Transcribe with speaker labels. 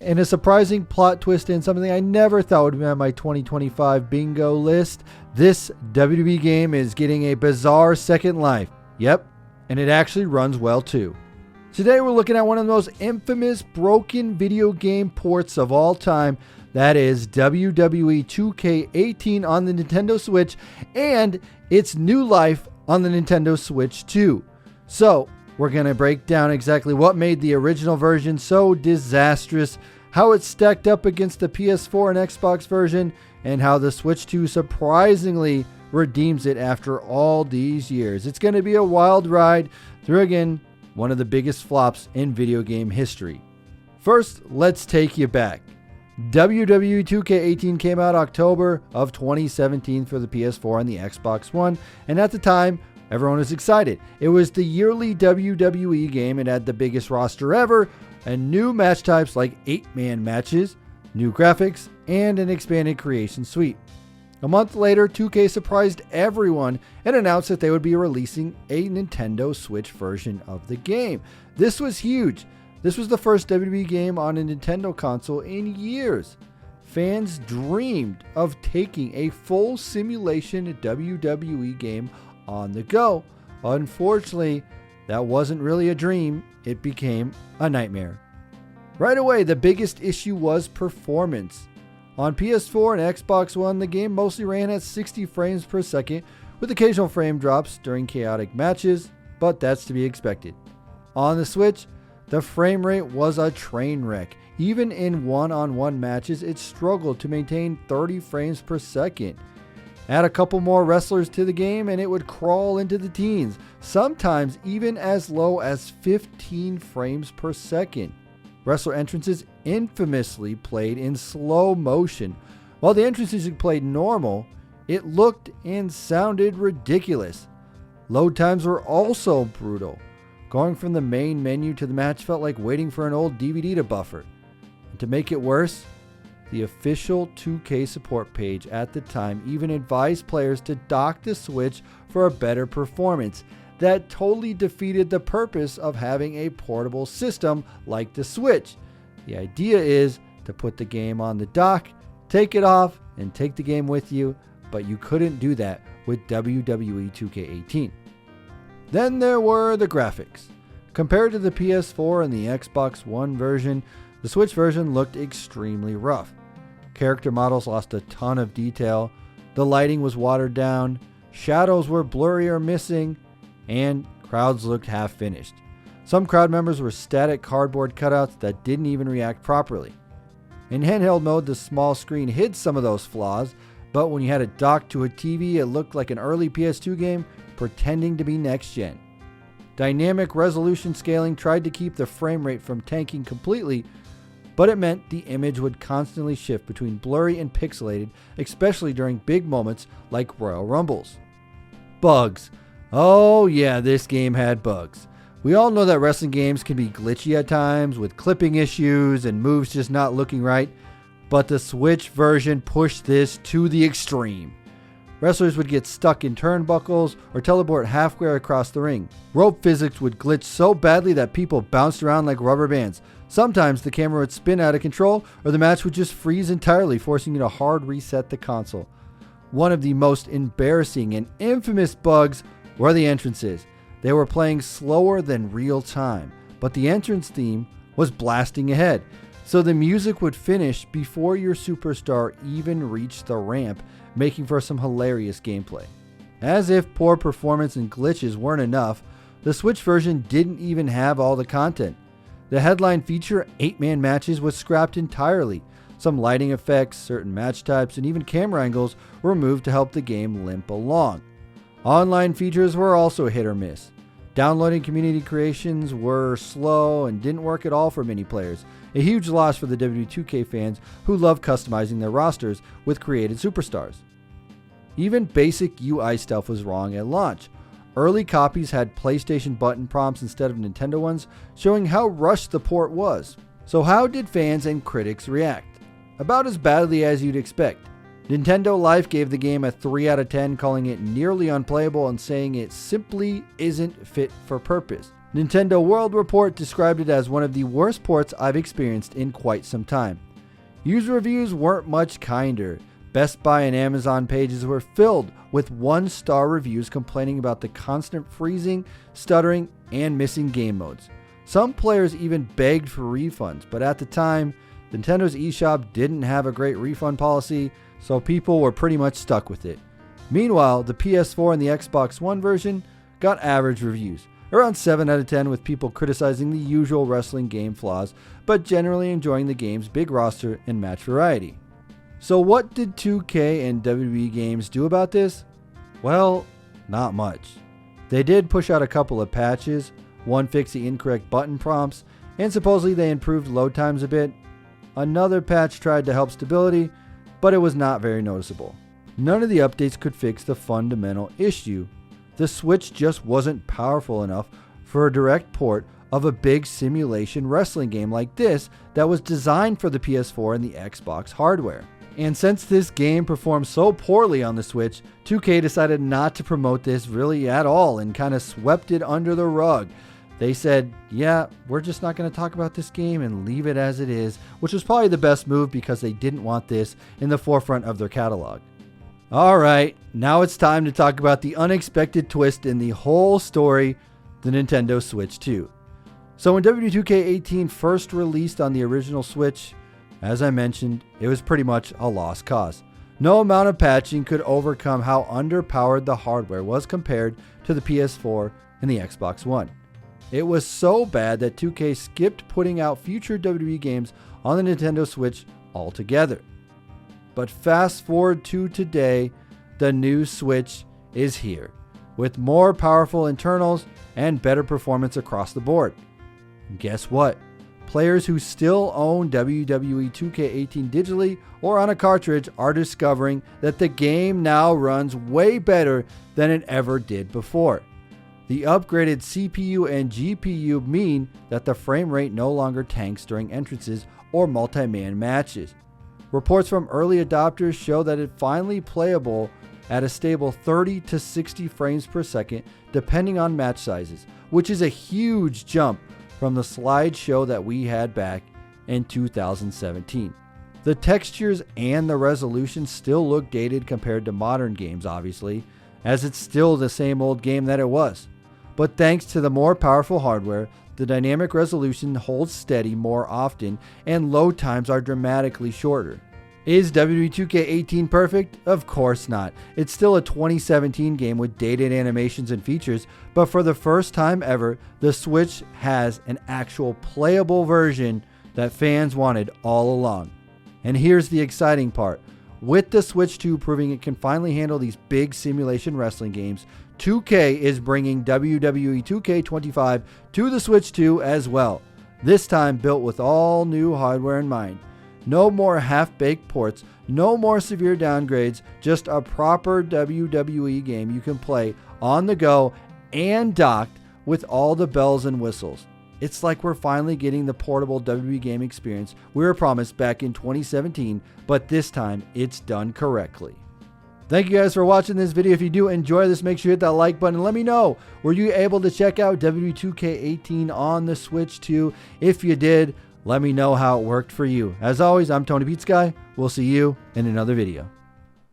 Speaker 1: And a surprising plot twist and something I never thought would be on my 2025 bingo list. This WWE game is getting a bizarre second life. Yep, and it actually runs well too. Today we're looking at one of the most infamous broken video game ports of all time. That is WWE 2K18 on the Nintendo Switch and its new life on the Nintendo Switch 2. So we're going to break down exactly what made the original version so disastrous, how it stacked up against the PS4 and Xbox version, and how the Switch 2 surprisingly redeems it after all these years. It's going to be a wild ride through, again, one of the biggest flops in video game history. First, let's take you back. WWE 2K18 came out October of 2017 for the PS4 and the Xbox One, and at the time, everyone was excited. It was the yearly WWE game. It had the biggest roster ever, and new match types like 8-man matches, new graphics, and an expanded creation suite. A month later, 2K surprised everyone and announced that they would be releasing a Nintendo Switch version of the game. This was huge. This was the first WWE game on a Nintendo console in years. Fans dreamed of taking a full simulation WWE game on the go. Unfortunately, that wasn't really a dream. It became a nightmare. Right away, the biggest issue was performance. On PS4 and Xbox One, the game mostly ran at 60 frames per second, with occasional frame drops during chaotic matches, but that's to be expected. On the Switch, the frame rate was a train wreck. Even in one-on-one matches, it struggled to maintain 30 frames per second. Add a couple more wrestlers to the game and it would crawl into the teens, sometimes even as low as 15 frames per second. Wrestler entrances infamously played in slow motion. While the entrances played normal, it looked and sounded ridiculous. Load times were also brutal. Going from the main menu to the match felt like waiting for an old DVD to buffer. And to make it worse, the official 2K support page at the time even advised players to dock the Switch for a better performance. That totally defeated the purpose of having a portable system like the Switch. The idea is to put the game on the dock, take it off, and take the game with you, but you couldn't do that with WWE 2K18. Then there were the graphics. Compared to the PS4 and the Xbox One version, the Switch version looked extremely rough. Character models lost a ton of detail, the lighting was watered down, shadows were blurry or missing, and crowds looked half finished. Some crowd members were static cardboard cutouts that didn't even react properly. In handheld mode, the small screen hid some of those flaws, but when you had it docked to a TV, it looked like an early PS2 game pretending to be next gen. Dynamic resolution scaling tried to keep the frame rate from tanking completely, but it meant the image would constantly shift between blurry and pixelated, especially during big moments like Royal Rumbles. Bugs. Oh yeah, this game had bugs. We all know that wrestling games can be glitchy at times with clipping issues and moves just not looking right, but the Switch version pushed this to the extreme. Wrestlers would get stuck in turnbuckles or teleport halfway across the ring. Rope physics would glitch so badly that people bounced around like rubber bands. Sometimes the camera would spin out of control or the match would just freeze entirely, forcing you to hard reset the console. One of the most embarrassing and infamous bugs were the entrances. They were playing slower than real time, but the entrance theme was blasting ahead, so the music would finish before your superstar even reached the ramp, making for some hilarious gameplay. As if poor performance and glitches weren't enough, the Switch version didn't even have all the content. The headline feature, 8-man matches, was scrapped entirely. Some lighting effects, certain match types, and even camera angles were removed to help the game limp along. Online features were also hit or miss. Downloading community creations were slow and didn't work at all for many players, a huge loss for the WWE 2K fans who love customizing their rosters with created superstars. Even basic UI stuff was wrong at launch. Early copies had PlayStation button prompts instead of Nintendo ones, showing how rushed the port was. So how did fans and critics react? About as badly as you'd expect. Nintendo Life gave the game a 3 out of 10, calling it nearly unplayable and saying it simply isn't fit for purpose. Nintendo World Report described it as one of the worst ports I've experienced in quite some time. User reviews weren't much kinder. Best Buy and Amazon pages were filled with 1-star reviews complaining about the constant freezing, stuttering, and missing game modes. Some players even begged for refunds, but at the time, Nintendo's eShop didn't have a great refund policy, so people were pretty much stuck with it. Meanwhile, the PS4 and the Xbox One version got average reviews, around 7 out of 10, with people criticizing the usual wrestling game flaws, but generally enjoying the game's big roster and match variety. So what did 2K and WWE games do about this? Well, not much. They did push out a couple of patches. One fixed the incorrect button prompts, and supposedly they improved load times a bit. Another patch tried to help stability, but it was not very noticeable. None of the updates could fix the fundamental issue. The Switch just wasn't powerful enough for a direct port of a big simulation wrestling game like this that was designed for the PS4 and the Xbox hardware. And since this game performed so poorly on the Switch, 2K decided not to promote this really at all and kind of swept it under the rug. They said, yeah, we're just not going to talk about this game and leave it as it is, which was probably the best move because they didn't want this in the forefront of their catalog. Alright, now it's time to talk about the unexpected twist in the whole story, the Nintendo Switch 2. So when WWE 2K18 first released on the original Switch, as I mentioned, it was pretty much a lost cause. No amount of patching could overcome how underpowered the hardware was compared to the PS4 and the Xbox One. It was so bad that 2K skipped putting out future WWE games on the Nintendo Switch altogether. But fast forward to today, the new Switch is here, with more powerful internals and better performance across the board. And guess what? Players who still own WWE 2K18 digitally or on a cartridge are discovering that the game now runs way better than it ever did before. The upgraded CPU and GPU mean that the frame rate no longer tanks during entrances or multi-man matches. Reports from early adopters show that it's finally playable at a stable 30 to 60 frames per second depending on match sizes, which is a huge jump from the slideshow that we had back in 2017. The textures and the resolution still look dated compared to modern games, obviously, as it's still the same old game that it was. But thanks to the more powerful hardware, the dynamic resolution holds steady more often and load times are dramatically shorter. Is WWE 2K18 perfect? Of course not. It's still a 2017 game with dated animations and features, but for the first time ever, the Switch has an actual playable version that fans wanted all along. And here's the exciting part. With the Switch 2 proving it can finally handle these big simulation wrestling games, 2K is bringing WWE 2K25 to the Switch 2 as well. This time built with all new hardware in mind. No more half-baked ports, no more severe downgrades, just a proper WWE game you can play on the go and docked with all the bells and whistles. It's like we're finally getting the portable WWE game experience we were promised back in 2017, but this time it's done correctly. Thank you guys for watching this video. If you do enjoy this, make sure you hit that like button and let me know, were you able to check out WWE 2K18 on the Switch 2? If you did, let me know how it worked for you. As always, I'm TonyPizzaGuy. We'll see you in another video.